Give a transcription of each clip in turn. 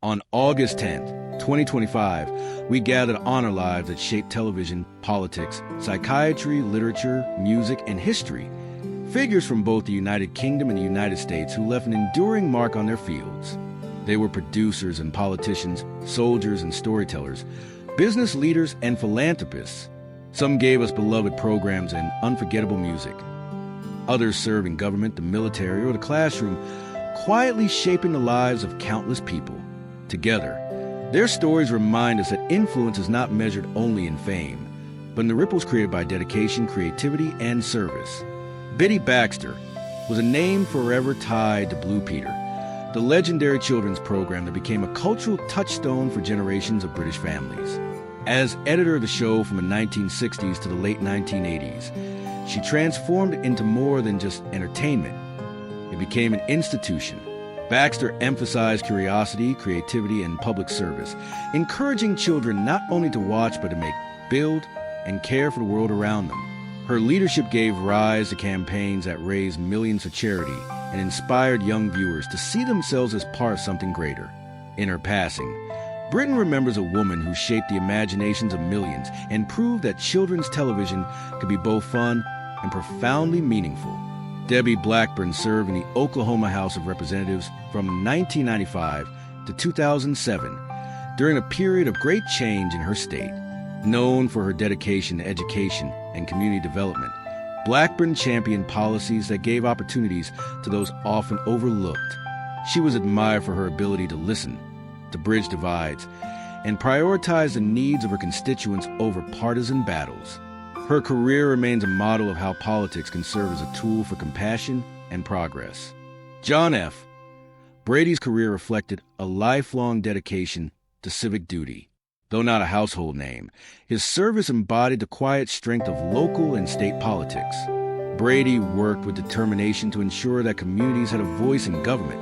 On August 10th, 2025, we gather to honor lives that shaped television, politics, psychiatry, literature, music, and history. Figures from both the United Kingdom and the United States who left an enduring mark on their fields. They were producers and politicians, soldiers and storytellers, business leaders and philanthropists. Some gave us beloved programs and unforgettable music. Others served in government, the military, or the classroom, quietly shaping the lives of countless people. Together, their stories remind us that influence is not measured only in fame, but in the ripples created by dedication, creativity, and service. Biddy Baxter was a name forever tied to Blue Peter, the legendary children's program that became a cultural touchstone for generations of British families. As editor of the show from the 1960s to the late 1980s, she transformed it into more than just entertainment. It became an institution. Baxter emphasized curiosity, creativity, and public service, encouraging children not only to watch but to build, and care for the world around them. Her leadership gave rise to campaigns that raised millions for charity and inspired young viewers to see themselves as part of something greater. In her passing, Britain remembers a woman who shaped the imaginations of millions and proved that children's television could be both fun and profoundly meaningful. Debbie Blackburn served in the Oklahoma House of Representatives from 1995 to 2007, during a period of great change in her state. Known for her dedication to education and community development, Blackburn championed policies that gave opportunities to those often overlooked. She was admired for her ability to listen, to bridge divides, and prioritize the needs of her constituents over partisan battles. Her career remains a model of how politics can serve as a tool for compassion and progress. John F. Brady's career reflected a lifelong dedication to civic duty. Though not a household name, his service embodied the quiet strength of local and state politics. Brady worked with determination to ensure that communities had a voice in government,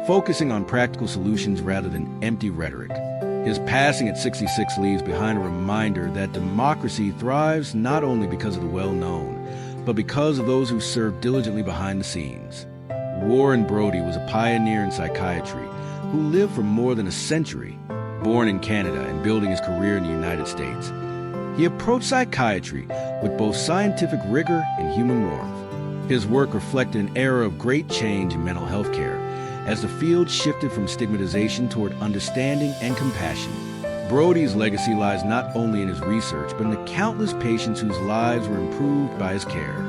focusing on practical solutions rather than empty rhetoric. His passing at 66 leaves behind a reminder that democracy thrives not only because of the well-known, but because of those who serve diligently behind the scenes. Warren Brody was a pioneer in psychiatry who lived for more than a century. Born in Canada and building his career in the United States, he approached psychiatry with both scientific rigor and human warmth. His work reflected an era of great change in mental health care, as the field shifted from stigmatization toward understanding and compassion. Brody's legacy lies not only in his research, but in the countless patients whose lives were improved by his care.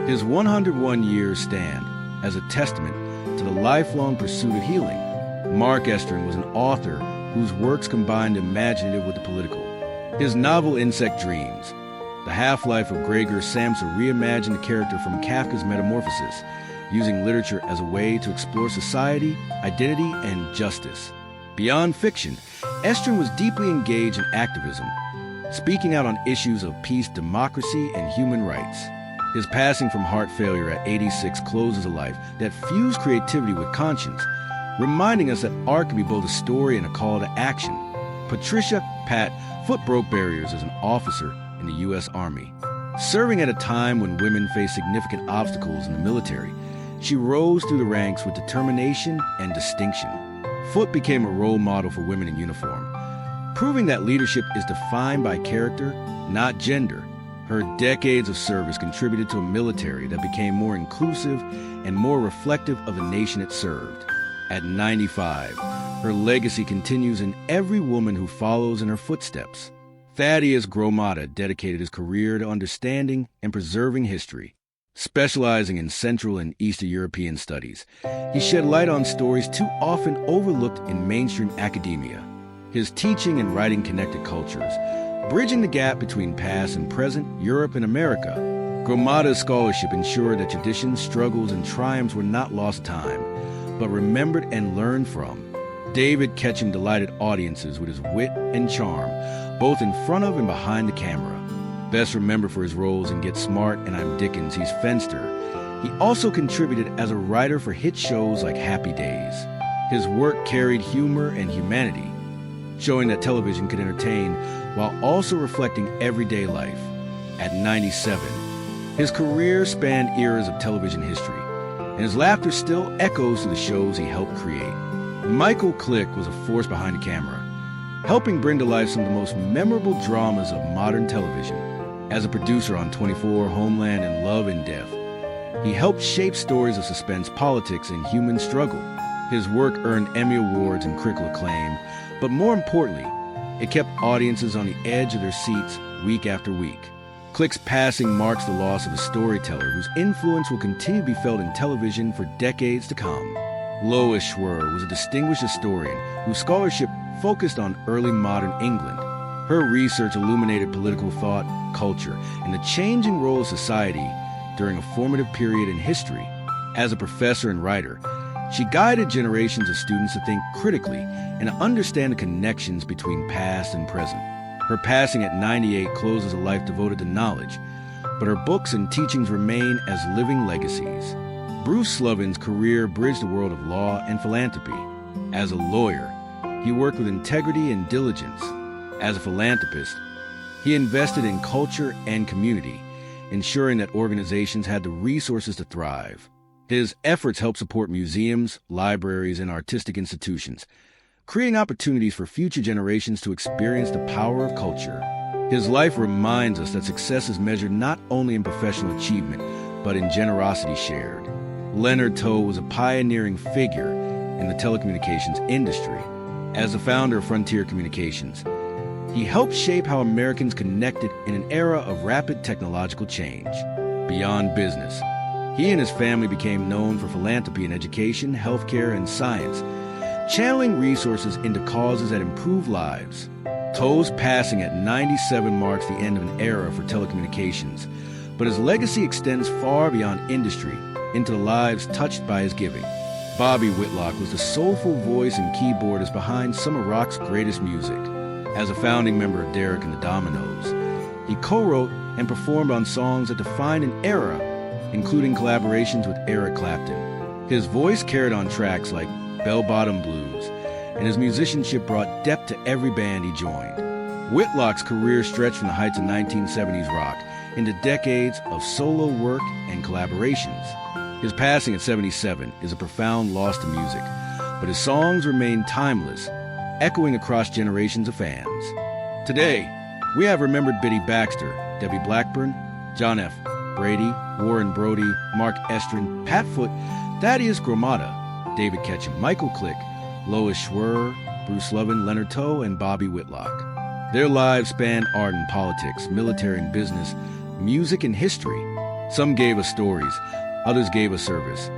His 101 years stand as a testament to the lifelong pursuit of healing. Mark Estrin was an author whose works combined the imaginative with the political. His novel Insect Dreams, The Half-Life of Gregor Samsa, reimagined the character from Kafka's Metamorphosis, using literature as a way to explore society, identity, and justice. Beyond fiction, Estrin was deeply engaged in activism, speaking out on issues of peace, democracy, and human rights. His passing from heart failure at 86 closes a life that fused creativity with conscience, reminding us that art can be both a story and a call to action. Patricia Pat Foot broke barriers as an officer in the U.S. Army. Serving at a time when women faced significant obstacles in the military, she rose through the ranks with determination and distinction. Foot became a role model for women in uniform, proving that leadership is defined by character, not gender. Her decades of service contributed to a military that became more inclusive and more reflective of the nation it served. At 95, her legacy continues in every woman who follows in her footsteps. Thaddeus Gromada dedicated his career to understanding and preserving history. Specializing in Central and Eastern European studies, he shed light on stories too often overlooked in mainstream academia. His teaching and writing connected cultures, bridging the gap between past and present Europe and America. Gromada's scholarship ensured that traditions, struggles, and triumphs were not lost time, but remembered and learned from. David Ketchum delighted audiences with his wit and charm, both in front of and behind the camera. Best remembered for his roles in Get Smart and I'm Dickens, he's Fenster. He also contributed as a writer for hit shows like Happy Days. His work carried humor and humanity, showing that television could entertain while also reflecting everyday life. At 97, his career spanned eras of television history, and his laughter still echoes to the shows he helped create. Michael Click was a force behind the camera, helping bring to life some of the most memorable dramas of modern television. As a producer on 24, Homeland, and Love and Death, he helped shape stories of suspense, politics, and human struggle. His work earned Emmy Awards and critical acclaim, but more importantly, it kept audiences on the edge of their seats week after week. Click's passing marks the loss of a storyteller whose influence will continue to be felt in television for decades to come. Lois Schwer was a distinguished historian whose scholarship focused on early modern England. Her research illuminated political thought, culture, and the changing role of society during a formative period in history. As a professor and writer, she guided generations of students to think critically and to understand the connections between past and present. Her passing at 98 closes a life devoted to knowledge, but her books and teachings remain as living legacies. Bruce Slovin's career bridged the world of law and philanthropy. As a lawyer, he worked with integrity and diligence. As a philanthropist, he invested in culture and community, ensuring that organizations had the resources to thrive. His efforts helped support museums, libraries, and artistic institutions, creating opportunities for future generations to experience the power of culture. His life reminds us that success is measured not only in professional achievement, but in generosity shared. Leonard Toe was a pioneering figure in the telecommunications industry. As the founder of Frontier Communications, he helped shape how Americans connected in an era of rapid technological change. Beyond business, he and his family became known for philanthropy in education, healthcare, and science, channeling resources into causes that improve lives. Toe's passing at 97 marks the end of an era for telecommunications, but his legacy extends far beyond industry into the lives touched by his giving. Bobby Whitlock was the soulful voice and keyboardist behind some of rock's greatest music. As a founding member of Derek and the Dominoes, he co-wrote and performed on songs that defined an era, including collaborations with Eric Clapton. His voice carried on tracks like Bell Bottom Blues, and his musicianship brought depth to every band he joined. Whitlock's career stretched from the heights of 1970s rock into decades of solo work and collaborations. His passing at 77 is a profound loss to music, but his songs remain timeless, echoing across generations of fans. Today, we have remembered Biddy Baxter, Debbie Blackburn, John F. Brady, Warren Brody, Mark Estrin, Pat Foote, Thaddeus Gromada, David Ketchum, Michael Click, Lois Schwer, Bruce Lovin, Leonard Toe, and Bobby Whitlock. Their lives spanned art and politics, military and business, music and history. Some gave us stories, others gave us service.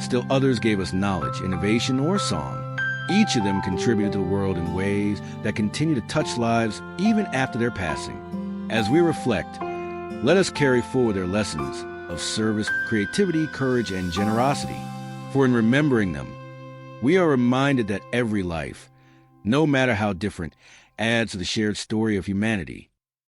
Still others gave us knowledge, innovation, or song. Each of them contributed to the world in ways that continue to touch lives even after their passing. As we reflect, let us carry forward their lessons of service, creativity, courage, and generosity. For in remembering them, we are reminded that every life, no matter how different, adds to the shared story of humanity.